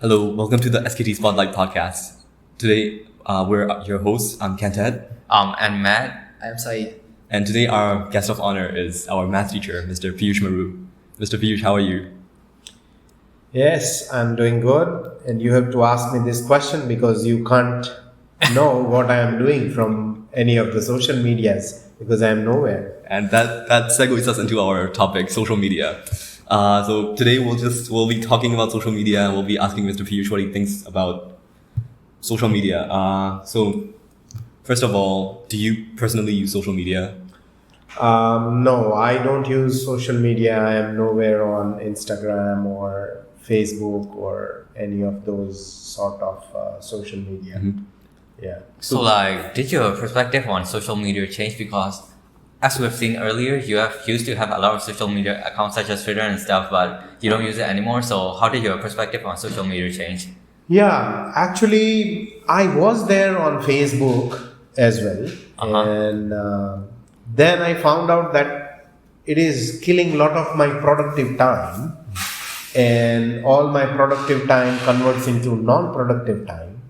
Hello, welcome to the SKT Spotlight podcast. Today, we're your hosts. I'm Kantat, And Matt. I'm Saeed. and today our guest of honor is our math teacher, Mr. Piyush Maru. Mr. Piyush, how are you? Yes, I'm doing good. And you have to ask me this question because you can't know what I am doing from any of the social medias because I am nowhere. And that segues us into our topic, social media. So today we'll be talking about social media, and we'll be asking Mr. Piyush what he thinks about social media. So first of all, do you personally use social media? No, I don't use social media. I am nowhere on Instagram or Facebook or any of those sort of social media. Yeah. So, did your perspective on social media change? Because, as we've seen earlier, used to have a lot of social media accounts such as Twitter and stuff, but you don't use it anymore. So, how did your perspective on social media change? Yeah, actually, I was there on Facebook as well. And then I found out that it is killing a lot of my productive time, and all my productive time converts into non-productive time,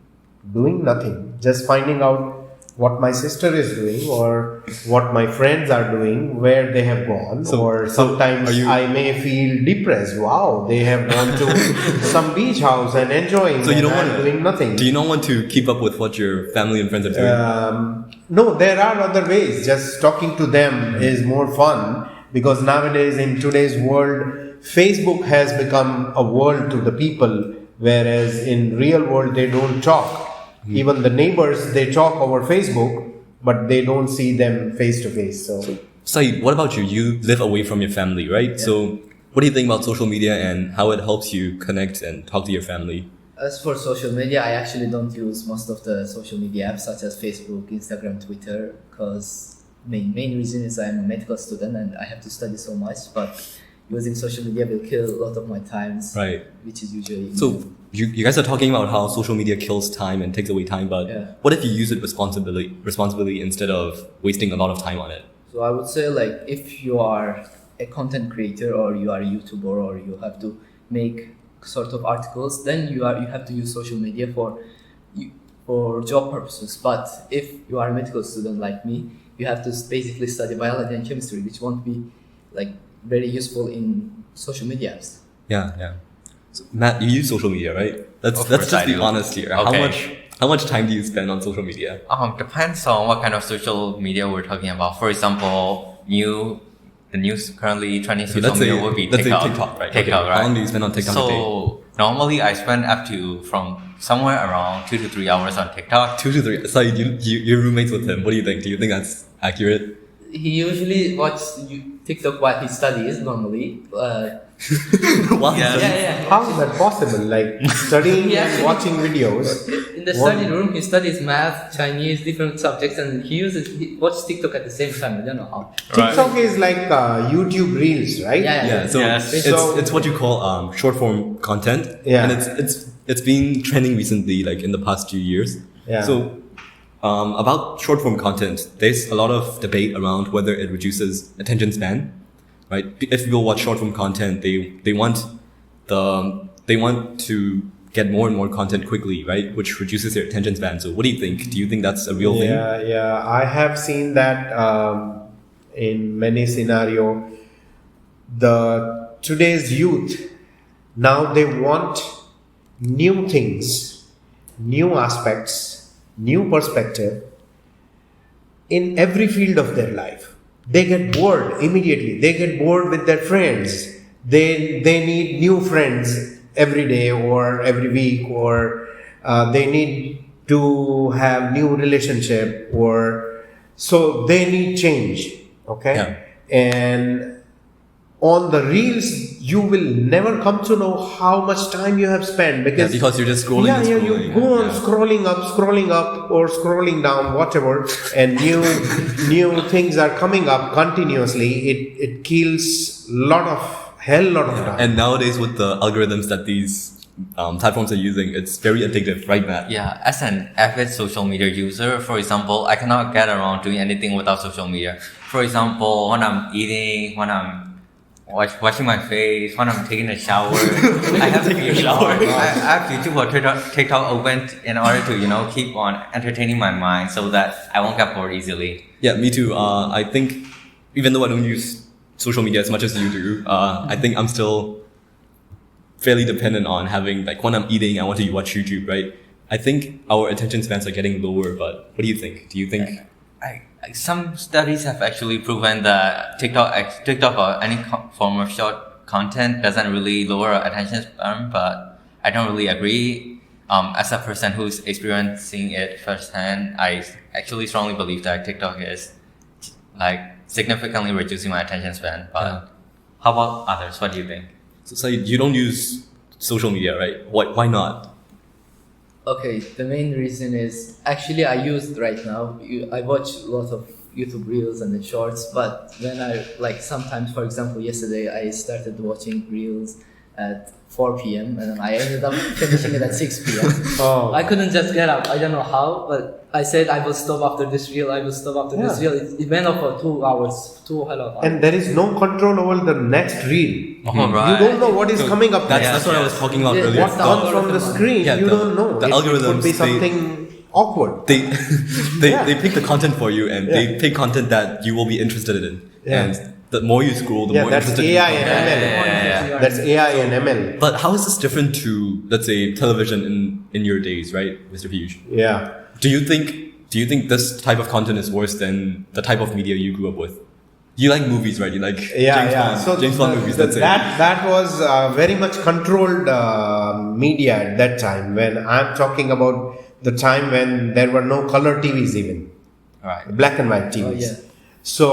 doing nothing, just finding out what my sister is doing or what my friends are doing, where they have gone, or sometimes I may feel depressed. Wow, they have gone to some beach house and enjoying. So you don't and want I'm to doing nothing. Do you not want to keep up with what your family and friends are doing? No, there are other ways. Just talking to them is more fun because nowadays in today's world, Facebook has become a world to the people, whereas in real world they don't talk. Even the neighbors, they talk over Facebook, but they don't see them face to face. So, Saeed, what about you? You live away from your family, right? Yeah. So what do you think about social media and how it helps you connect and talk to your family? As for social media, I actually don't use most of the social media apps such as Facebook, Instagram, Twitter, because main reason is I'm a medical student and I have to study so much, but using social media will kill a lot of my times, right? Which is usually... So you guys are talking about how social media kills time and takes away time, but what if you use it responsibly instead of wasting a lot of time on it? So I would say, like, if you are a content creator or you are a YouTuber or you have to make sort of articles, then you have to use social media for job purposes. But if you are a medical student like me, you have to basically study biology and chemistry, which won't be like very useful in social media apps. Yeah. So, Matt, you use social media, right? Let's just be honest here. Okay. How much time do you spend on social media? Depends on what kind of social media we're talking about. For example, the news currently trending social media would be TikTok. Say TikTok, right? TikTok, right? How long do you spend on TikTok a day? So normally I spend up to from somewhere around 2 to 3 hours on TikTok. 2 to 3. Sorry, you're roommates with him. What do you think? Do you think that's accurate? He usually watches TikTok while he studies normally. What? Yeah. how is that possible? Like studying and watching videos. In the study room, he studies math, Chinese, different subjects, and he watches TikTok at the same time. I don't know how. TikTok is like YouTube Reels, right? Yeah. So Yes. it's what you call short form content. Yeah. And it's been trending recently, like in the past few years. Yeah. So about short form content, there's a lot of debate around whether it reduces attention span. Right? If people watch short form content, they want to get more and more content quickly, right? Which reduces their attention span. So what do you think? Do you think that's a real thing? Yeah. I have seen that in many scenario. Today's youth, now they want new things, new aspects, new perspective in every field of their life. They get bored immediately. They get bored with their friends. They need new friends every day or every week, or they need to have new relationship, or so they need change. Okay, and on the reels, you will never come to know how much time you have spent because you're just scrolling. You go on scrolling up or scrolling down, whatever, and new things are coming up continuously. It kills hell lot of time. And nowadays with the algorithms that these platforms are using, it's very addictive, right, Matt? Yeah, as an avid social media user, for example, I cannot get around doing anything without social media. For example, when I'm eating, when I'm washing my face, when I'm taking a shower. I have Taking a YouTube shower. I have YouTube or TikTok open in order to keep on entertaining my mind so that I won't get bored easily. Yeah, me too. I think even though I don't use social media as much as you do, I think I'm still fairly dependent on having, like, when I'm eating, I want to watch YouTube, right? I think our attention spans are getting lower, but what do you think? Do you think? Some studies have actually proven that TikTok or any form of short content doesn't really lower our attention span, but I don't really agree. As a person who's experiencing it firsthand, I actually strongly believe that TikTok is like significantly reducing my attention span. But how about others? What do you think? So you don't use social media, right? Why not? Okay, the main reason is actually I used right now. I watch a lot of YouTube reels and the shorts, but when I sometimes, for example, yesterday I started watching reels at 4 p.m. and I ended up finishing it at 6 p.m. Oh. I couldn't just get up. I don't know how, but I said I will stop after this reel. I will stop after this reel. It went on for 2 hours, 2 hell of hours. And there is no control over the next reel. Oh, right. You don't know what is coming up next. That's what I was talking about Yeah, earlier. What comes from the screen, Yeah, you don't know. the It could algorithms, be they- something awkward. They Yeah. they pick the content for you, and they Yeah. pick content that you will be interested in. Yeah. And the more you scroll, the Yeah, more that's interested AI you and become. ML. Yeah. That's AI and ML. But how is this different to, let's say, television in your days, right, Mr. Piyush? Yeah. Do you think this type of content is worse than the type of media you grew up with? You like movies, right? You like James Bond movies. That's it. That was very much controlled media at that time. When I'm talking about the time when there were no color TVs even, Right. black and white TVs. yeah. So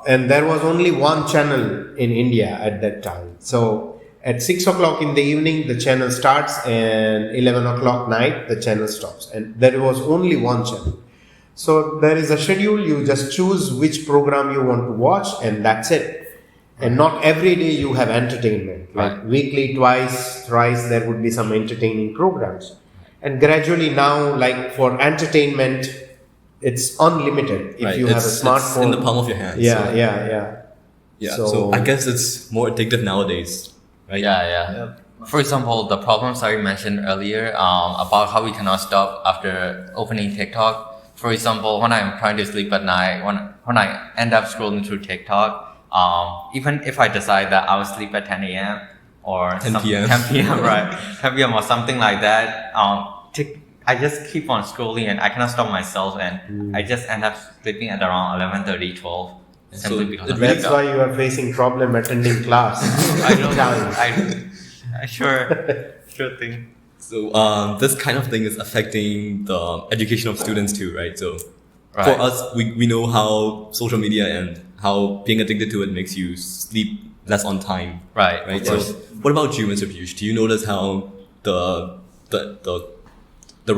and there was only one channel in India at that time. So at 6 o'clock in the evening the channel starts, and 11 o'clock night the channel stops, and there was only one channel. So there is a schedule. You just choose which program you want to watch, and that's it. And not every day you have entertainment. Like Right. weekly, twice, thrice, there would be some entertaining programs. And gradually now, like for entertainment, it's unlimited if Right. you have a It's smartphone. in the palm of your hand. Yeah, so, yeah. So I guess it's more addictive nowadays, right? Yeah. For example, the problems I mentioned earlier about how we cannot stop after opening TikTok. For example, when I'm trying to sleep at night, when I end up scrolling through TikTok, even if I decide that I'll sleep at 10 a.m. or 10 p.m. 10 p.m. right, 10 p.m. or something like that, I just keep on scrolling and I cannot stop myself, and I just end up sleeping at around 11:30, 12. Simply So because it of really That's TikTok. why you are facing problem attending class. I know. I sure thing. So this kind of thing is affecting the education of students too, right? So Right. for us, we know how social media and how being addicted to it makes you sleep less on time, Right. right? Of So course. what about you, Mr. Piyush? Do you notice how the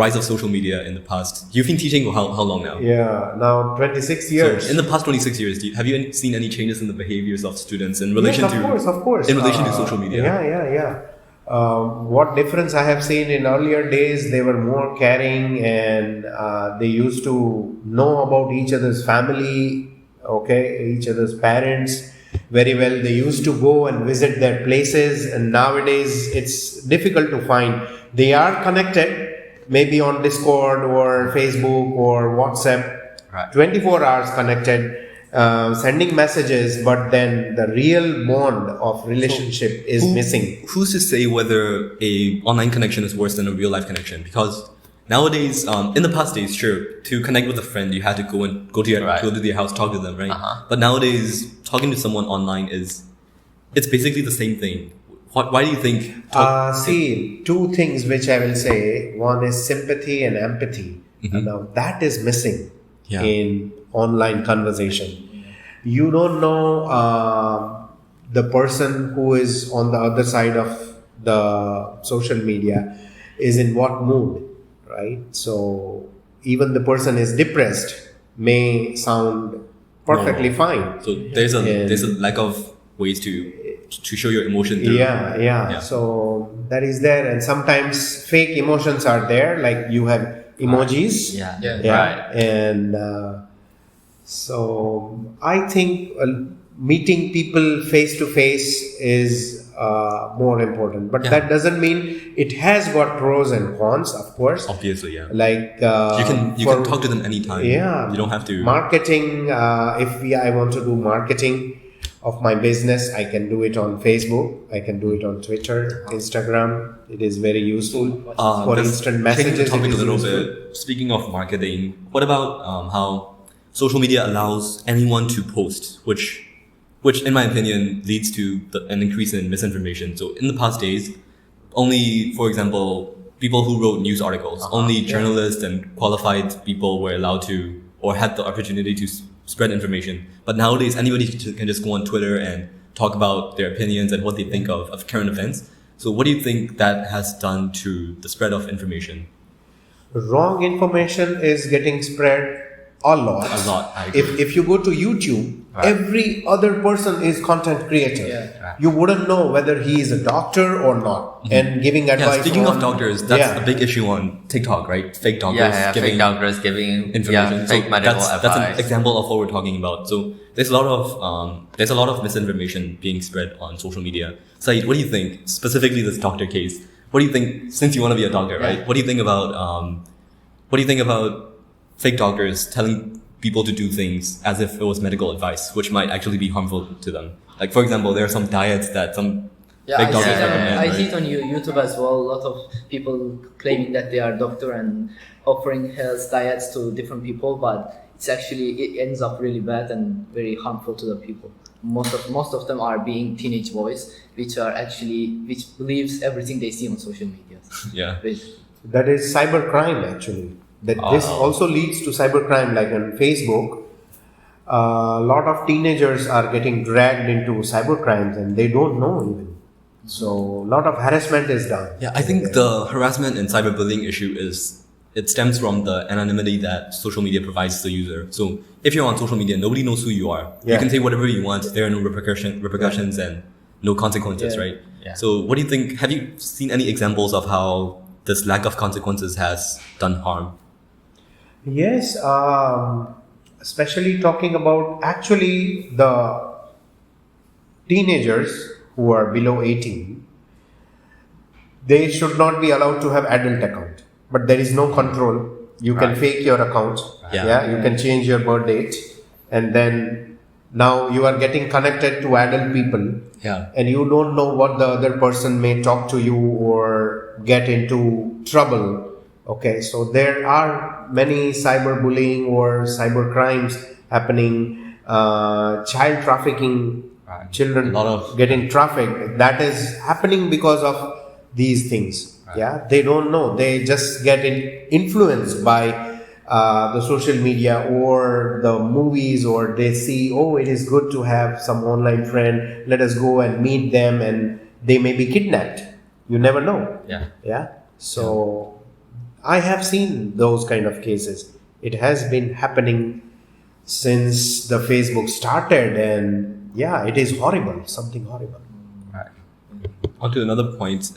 rise of social media in the past? You've been teaching for how long now? Yeah, now 26 years. So in the past 26 years, have you seen any changes in the behaviors of students in relation Yes, to of course. in relation to social media? Yeah. What difference I have seen in earlier days, they were more caring, and they used to know about each other's family, each other's parents very well. They used to go and visit their places, and nowadays it's difficult to find. They are connected, maybe on Discord or Facebook or WhatsApp, Right. 24 hours connected, sending messages, but then the real bond of relationship is missing. Who's to say whether a online connection is worse than a real life connection? Because nowadays, in the past days, sure, to connect with a friend, you had to go to their house, talk to them, right? Uh-huh. But nowadays, talking to someone online it's basically the same thing. Why do you think? See, two things which I will say. One is sympathy and empathy. And now that is missing Yeah. in online conversation. You don't know the person who is on the other side of the social media is in what mood, right? So even the person is depressed may sound perfectly fine. So there's a And- lack of ways to show your emotion through. Yeah. So that is there, and sometimes fake emotions are there. Like you have emojis. Yeah. Right. And so I think meeting people face to face is more important. But Yeah. that doesn't mean it has got pros and cons, of course. Obviously, yeah. Like You for- can talk to them anytime. Yeah, You don't have to. marketing. I want to do marketing of my business, I can do it on Facebook. I can do it on Twitter, Instagram. It is very useful for Just instant changing the messages. topic it a is little useful. bit. Speaking of marketing, what about how social media allows anyone to post, which in my opinion leads to an increase in misinformation. So in the past days, only, for example, people who wrote news articles, only journalists and qualified people were allowed to or had the opportunity to spread information. But nowadays, anybody can just go on Twitter and talk about their opinions and what they think of current events. So what do you think that has done to the spread of information? Wrong information is getting spread a lot. A lot, I agree. If you go to YouTube, every other person is content creator. Yeah. You wouldn't know whether he is a doctor or not, and giving advice. Yeah, speaking on- of doctors, that's Yeah. a big issue on TikTok, right? Fake doctors Fake doctors giving information. fake medical That's advice. an example of what we're talking about. So there's a lot of misinformation being spread on social media. Saeed, what do you think, specifically this doctor case? What do you think, since you want to be a doctor, right? What do you think about fake doctors telling people to do things as if it was medical advice, which might actually be harmful to them? Like, for example, there are some diets that some fake I doctors see it on, recommend, I right? see it on YouTube as well. A lot of people claiming that they are doctor and offering health diets to different people, but it ends up really bad and very harmful to the people. Most of them are being teenage boys, which believes everything they see on social media. Yeah. That is cybercrime actually. This also leads to cybercrime, like on Facebook. A lot of teenagers are getting dragged into cybercrimes and they don't know even. So a lot of harassment is done. Yeah, I think the harassment and cyberbullying issue stems from the anonymity that social media provides the user. So if you're on social media, nobody knows who you are. You Yeah. can say whatever you want. There are no repercussions and no consequences, Yeah. right? Yeah. So what do you think? Have you seen any examples of how this lack of consequences has done harm? Yes, especially talking about actually the teenagers who are below 18, they should not be allowed to have adult account. But there is no control. You can fake your account. Yeah. You can change your birth date, and then now you are getting connected to adult people. Yeah. And you don't know what the other person may talk to you or get into trouble. Okay, so there are many cyberbullying or cyber crimes happening, child trafficking, children A lot of- getting trafficked. That is happening because of these things. Yeah, they don't know. They just get influenced by the social media or the movies, or they see, oh, it is good to have some online friend. Let us go and meet them, and they may be kidnapped. You never know. Yeah. So I have seen those kind of cases. It has been happening since the Facebook started, and yeah, it is horrible. Something horrible. On to another point.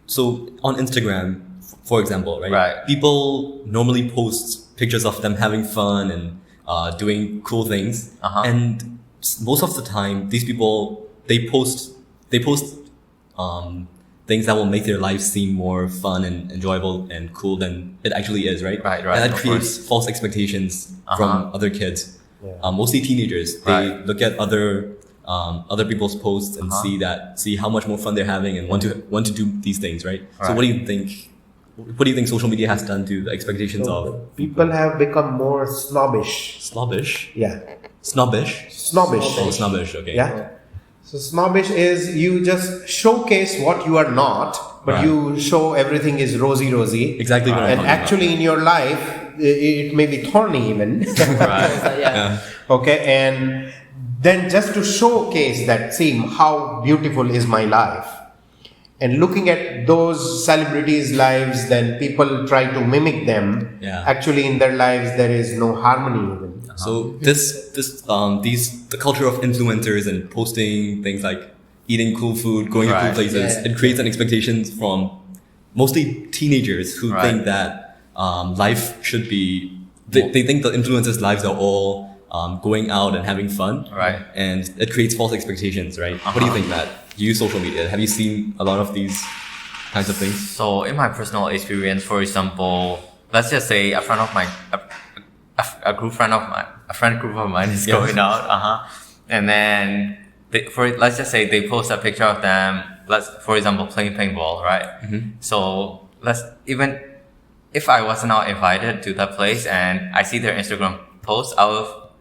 So on Instagram, for example, right? Right. People normally post pictures of them having fun and doing cool things. And most of the time, these people, they post things that will make their life seem more fun and enjoyable and cool than it actually is, right? Right, And that of creates false expectations from other kids, mostly teenagers. They look at other people's posts and see how much more fun they're having and want to do these things, right? So what do you think? What do you think social media has done to the expectations of People have become more snobbish. snobbish? Yeah, Snobbish? snobbish. Oh, snobbish. Okay. Yeah. So snobbish is you just showcase what you are not, but Right. you show everything is rosy. Exactly what I'm And talking actually, in your life, it may be thorny even. Yeah. Okay, and then just to showcase that, see how beautiful is my life, and looking at those celebrities' lives, then people try to mimic them. Yeah. Actually, in their lives, there is no harmony even. So the culture of influencers and posting things like eating cool food, going to cool Right. places, Yeah. it creates an expectations from mostly teenagers who think that life should be. They think the influencers' lives are all going out and having fun. Right. And it creates false expectations, right? What do you think, Matt? You use social media. Have you seen a lot of these kinds of things? So in my personal experience, for example, let's just say a friend of mine, a friend group of mine is going out, and then let's just say they post a picture of them, for example, playing paintball, right? So even if I was not invited to that place and I see their Instagram post, I will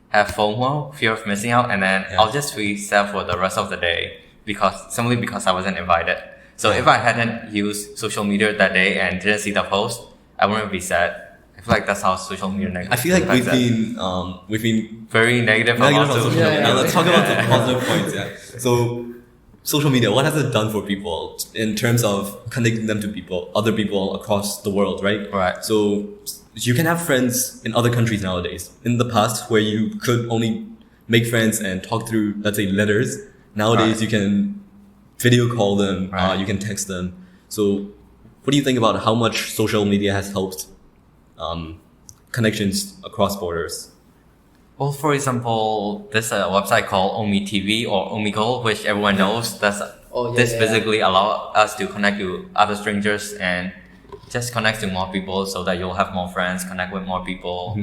have FOMO, fear of missing out, and then I'll just be sad for the rest of the day simply because I wasn't invited. So if I hadn't used social media that day and didn't see the post, I wouldn't be sad. I feel like that's how social media I feel like we've been very negative on about social social media. media. Let's talk about the positive points. Yeah. So, social media, what has it done for people in terms of connecting them to other people across the world, right? Right. So, you can have friends in other countries nowadays. In the past, where you could only make friends and talk through, let's say, letters, nowadays you can video call them, you can text them. So, what do you think about how much social media has helped connections across borders? Well, for example, there's a website called Omi TV or Omegle, which everyone knows. This basically allow us to connect to other strangers and just connect to more people so that you'll have more friends, connect with more people.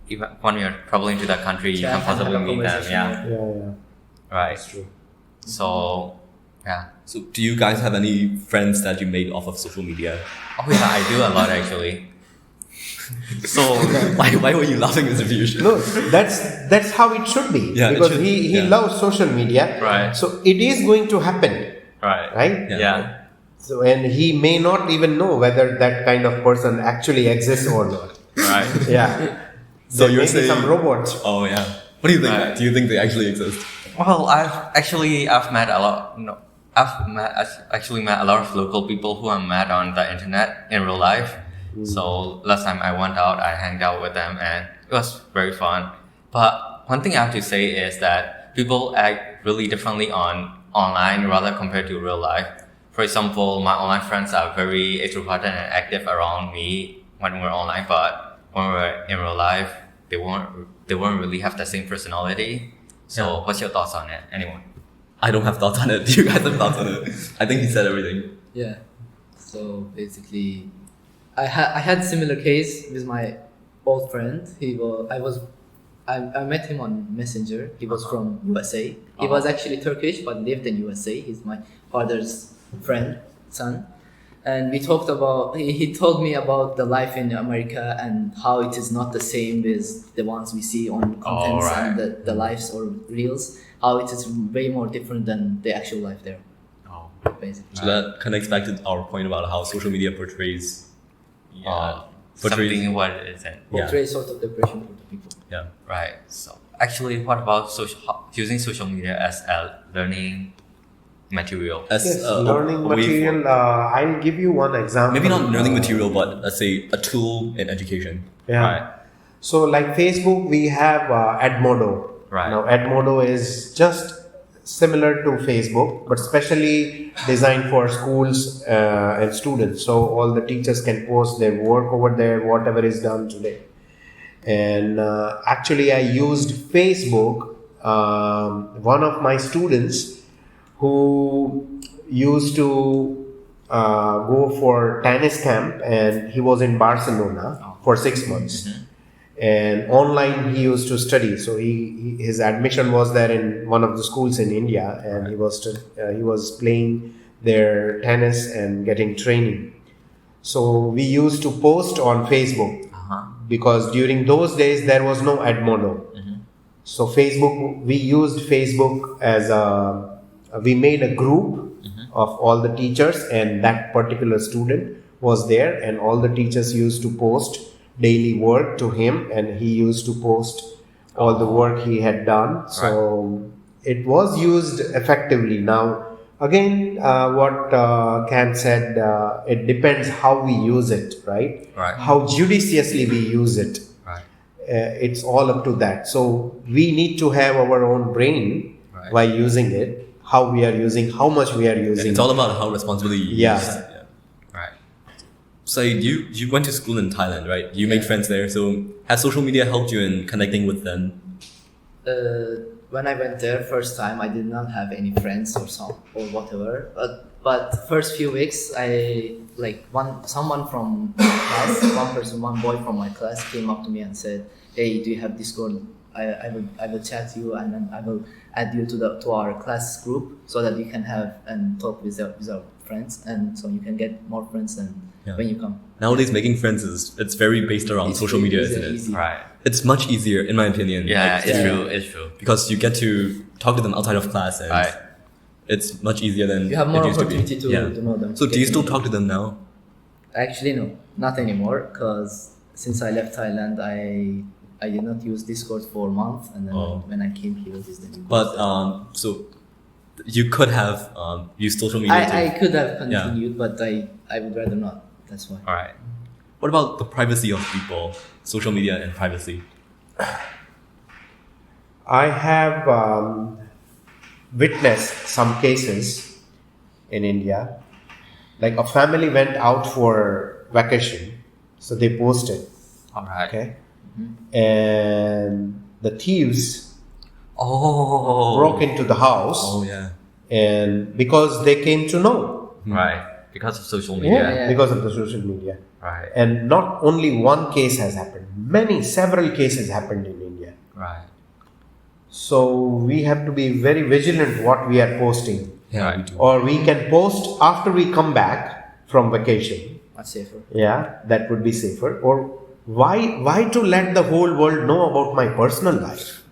Even when you're traveling to that country, you can possibly meet them. Yeah. Right. That's true. So, yeah. So, do you guys have any friends that you made off of social media? Oh yeah, I do a lot actually. So, why were you laughing, Mr. Piyush? No, that's how it should be. Yeah, it because should, he loves social media. Right. So it is going to happen. Right? Yeah. So and he may not even know whether that kind of person actually exists or not. Right. Yeah. So There you're may be saying some robots. Oh yeah. What do you think? Right. Do you think they actually exist? Well, I've met a lot. No, actually met a lot of local people who I met on the internet in real life. So last time I went out, I hanged out with them, and it was very fun. But one thing I have to say is that people act really differently online rather compared to real life. For example, my online friends are very extroverted and active around me when we're online, but when we're in real life, they won't really have the same personality. So what's your thoughts on it? Anyone? I don't have thoughts on it. Do you guys have thoughts on it? I think he said everything. Yeah. So basically, I had similar case with my old friend. I met him on Messenger. He was from USA. He was actually Turkish but lived in USA. He's my father's son. And we talked about, he told me about the life in America and how it is not the same with the ones we see on contents and the lives or reels. How it is way more different than the actual life there. Basically. So that connects back to our point about how social media portrays something what it isn't. Portrays sort of depression for the people. Yeah. Right. So actually, what about using social media as a learning material? Yes, learning material. I'll give you one example. Maybe not learning material, but let's say a tool in education. Yeah. Right. So like Facebook, we have Edmodo. Right. Now Edmodo is just similar to Facebook, but specially designed for schools and students. So all the teachers can post their work over there, whatever is done today. And actually, I used Facebook. One of my students who used to go for tennis camp, and he was in Barcelona for 6 months. And online he used to study. So his admission was there in one of the schools in India, and he was playing their tennis and getting training. So we used to post on Facebook because during those days there was no Edmodo. So we used Facebook as we made a group of all the teachers, and that particular student was there, and all the teachers used to post daily work to him, and he used to post all the work he had done. So it was used effectively. Now again, what Cam said, it depends how we use it, right? How judiciously we use it. It's all up to that. So we need to have our own brain while using it, how we are using, how much we are using. It's all about how responsibly you use it. So you went to school in Thailand, right? You made friends there. So has social media helped you in connecting with them when I went there first time, I did not have any friends or whatever. But first few weeks, I like someone from my class, one boy from my class came up to me and said, "Hey, do you have Discord? I will chat you and then I will add you to our class group so that you can have and talk with our friends, and so you can get more friends than when you come." Nowadays, making friends it's very based around It's social media, easy, isn't it? easy. Right. It's much easier, in my opinion. Yeah, like, it's yeah. true. It's true. because you get to talk to them outside of class, and Right. it's much easier than You have it more used opportunity to be. to know them. So, do you Get still to talk to them now? Actually, no, not anymore. Because since I left Thailand, I did not use Discord for a month, and then Oh. when I came here, this then. But so you could have used social media. I too. could have continued, but I would rather not. That's why. All right. What about the privacy of people? Social media and privacy. I have witnessed some cases in India. Like a family went out for vacation, so they posted, All right. okay? And the thieves Oh. broke into the house, Oh yeah. and because they came to know Right. Because of social media. Yeah. because of the social media. Right. And not only one case has happened, several cases happened in India. Right. So we have to be very vigilant what we are posting. Yeah, Right. we do. Or we can post after we come back from vacation. Much safer. Yeah, that would be safer. Or why to let the whole world know about my personal life?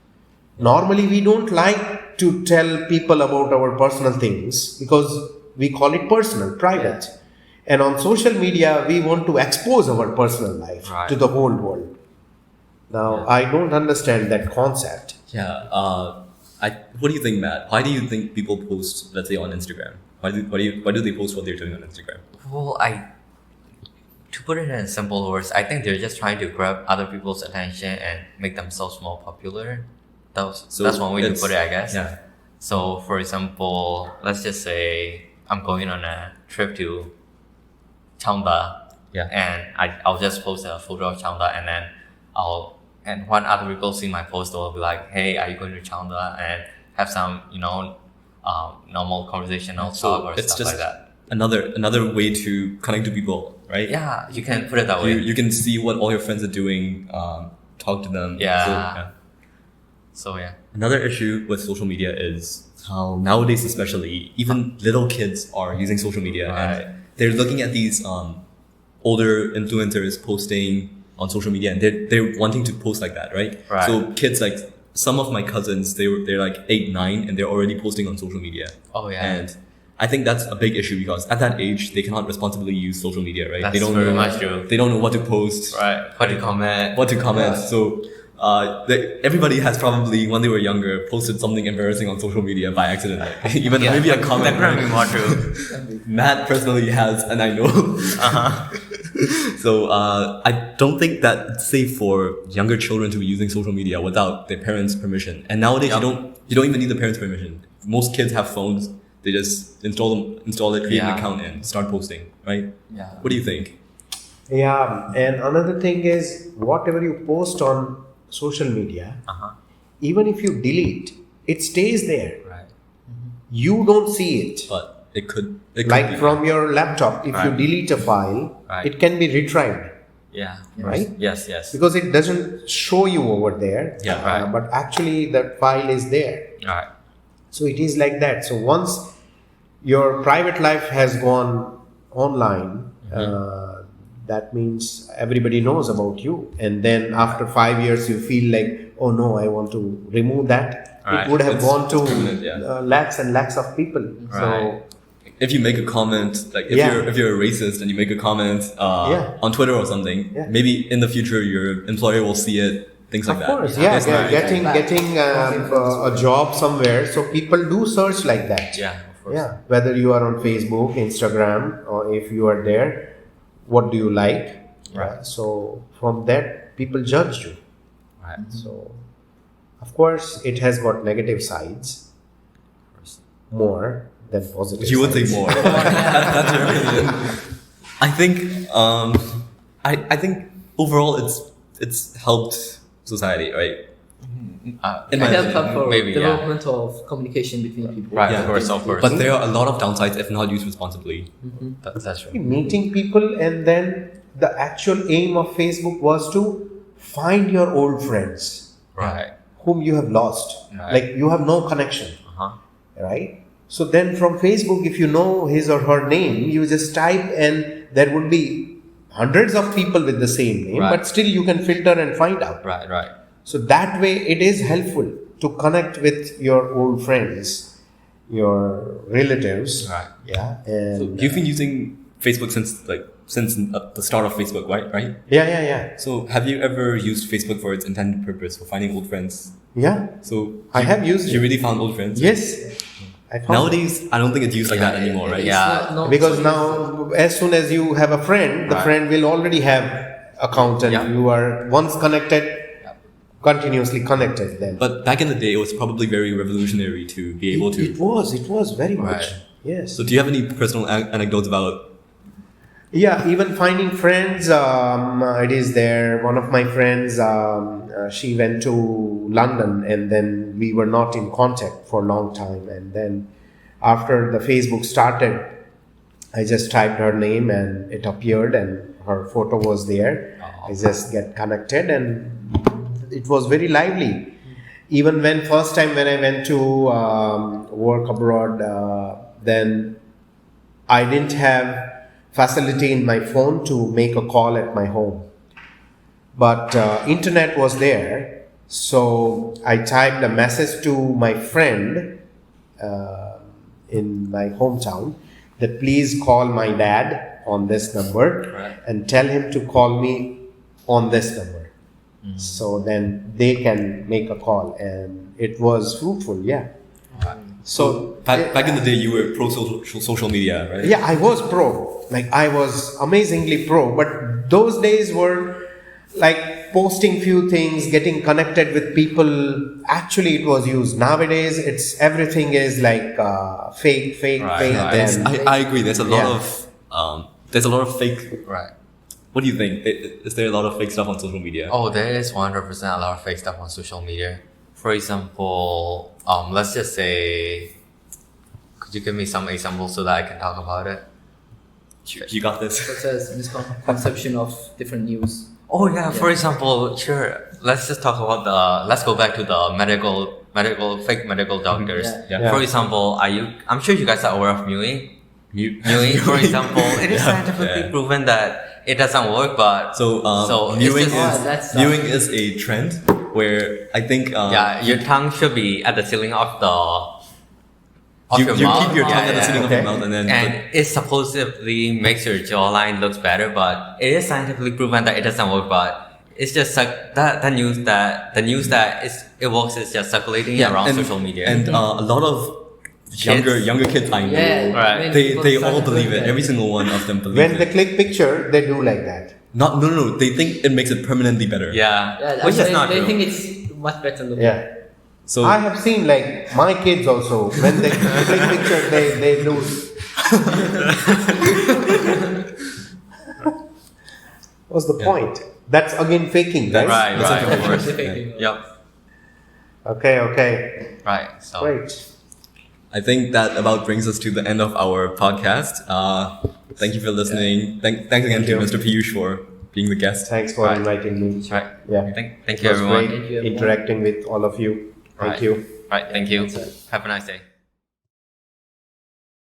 Normally we don't like to tell people about our personal things because we call it personal, private. And on social media, we want to expose our personal life Right. to the whole world. Now, I don't understand that concept. Yeah. What do you think, Matt? Why do you think people post, let's say, on Instagram? Why do they post what they're doing on Instagram? Well, to put it in simple words, I think they're just trying to grab other people's attention and make themselves more popular. That's one way to put it, I guess. Yeah. So, for example, let's just say I'm going on a trip to Changda, Yeah. and I'll just post a photo of Changda, and then and when other people see my post, they'll be like, "Hey, are you going to Changda?" and have some normal conversational talk or it's stuff just like that. another way to connect to people, right? Yeah, you can put it that way. You can see what all your friends are doing. Talk to them. Yeah. So yeah. Another issue with social media is how nowadays, especially, even little kids are using social media Right. and they're looking at these older influencers posting on social media, and they're wanting to post like that, right? Right. So kids, like some of my cousins, they're like 8, 9, and they're already posting on social media. Oh yeah. And I think that's a big issue because at that age they cannot responsibly use social media, right? That's they don't very know, much true. They don't know what to post, Right. What to comment? what to comment. So everybody has probably, when they were younger, posted something embarrassing on social media by accident. Like, even Yeah, maybe a comment. That could be more true. Matt personally has, and I know. Uh-huh. So I don't think that it's safe for younger children to be using social media without their parents' permission. And nowadays Yep. you don't even need the parents' permission. Most kids have phones. They just install it, create an Yeah. account, and start posting. Right? Yeah. What do you think? Yeah, and another thing is whatever you post on social media, Uh-huh. even if you delete, it stays there. Right. You don't see it. But it could Like be. from your laptop, if you Right. delete a file, Right. it can be retried Yeah. Right? Yes. Yes. because it doesn't show you over there. Yeah, right. But actually, that file is there. Right. So it is like that. So once your private life has gone online, that means everybody knows about you. And then after 5 years, you feel like, oh no, I want to remove that. Right. It would have It's gone to permanent, yeah. lakhs and lakhs of people. Right. So If you make a comment, like Yeah. if you're a racist and you make a comment Yeah. on Twitter or something, Yeah. maybe in the future your employer will see it, things like of that. course, yeah, That's right. getting a job somewhere. So people do search like that. Yeah. Of course. Yeah, whether you are on Facebook, Instagram, or if you are there, what do you like? Right. So from that, people judge you. Right. So, of course, it has got negative sides more than positive. You would sides. think more. That's your opinion. I think I think overall it's helped society, right? In It my helps opinion. for maybe, yeah. development of communication between people. Right, Yeah. of course. But there are a lot of downsides if not used responsibly. That's true. Meeting people, and then the actual aim of Facebook was to find your old friends Right. whom you have lost. Right. Like you have no connection, Uh-huh. right? So then from Facebook, if you know his or her name, you just type and there would be hundreds of people with the same name, Right. but still you can filter and find out. Right. So that way it is helpful to connect with your old friends, your relatives. Right. Yeah. So And you've been using Facebook since the start of Facebook, right? yeah. So have you ever used Facebook for its intended purpose for finding old friends? Yeah. So I have used You it. really found old friends? Yes. I found Nowadays, I don't think it's used like that anymore, right? Yeah. because now as soon as you have a friend, the Right. friend will already have account and Yeah. you are once connected, continuously connected then. But back in the day, it was probably very revolutionary to be able to. It was very much. Right. Yes. So do you have any personal anecdotes about? Yeah, even finding friends, it is there. One of my friends, she went to London and then we were not in contact for a long time. And then after the Facebook started, I just typed her name and it appeared and her photo was there. Oh. I just get connected and it was very lively. Even when first time when I went to work abroad, then I didn't have facility in my phone to make a call at my home, but internet was there, so I typed a message to my friend in my hometown that please call my dad on this number Right. and tell him to call me on this number. So then they can make a call, and it was fruitful. Yeah. So Back in the day, you were pro social media, right? yeah, I was pro. Like I was amazingly pro. But those days were like posting few things, getting connected with people. Actually, it was used. Nowadays, it's everything is like fake. Right, Yeah, right. I agree. There's a lot Yeah. of there's a lot of fake. Right. What do you think? Is there a lot of fake stuff on social media? Oh, there is 100% a lot of fake stuff on social media. For example, let's just say, could you give me some examples so that I can talk about it? You got this. Such as misconception of different news. Oh yeah, for Yeah. example, sure. Let's just talk about let's go back to the fake medical doctors. Yeah. Yeah. For example, I'm sure you guys are aware of mewing. Mewing, for example, it is scientifically Yeah. proven that it doesn't work, but So, it's viewing just- that's viewing is a trend where I think yeah, your tongue should be at the ceiling of you your keep mouth. your tongue Yeah, at the yeah. ceiling of Okay. your mouth and then And it supposedly makes your jawline looks better, but it is scientifically proven that it doesn't work. But it's just the news that it works is just circulating around social media. and a lot of younger kids I know Yeah, Right. many they people all started believe doing it. that. Every single one of them believe When it. they click picture, they do like that. No. They think it makes it permanently better. yeah, Yeah, which is not they true. think it's much better looking. Yeah. So I have seen like my kids also when they click picture, they lose. What's the point? That's again faking, right? Right, That's right, okay. of course. Definitely. Yep, Okay. right. So Great. I think that about brings us to the end of our podcast. Thank you for listening. Thanks again to you. Mr. Piyush for being the guest. Thanks for Right. inviting me. right. Yeah. Thank It you was everyone. great Thank you, everyone. interacting with all of you. Thank Right. you. Right. Thank you. Have a nice day.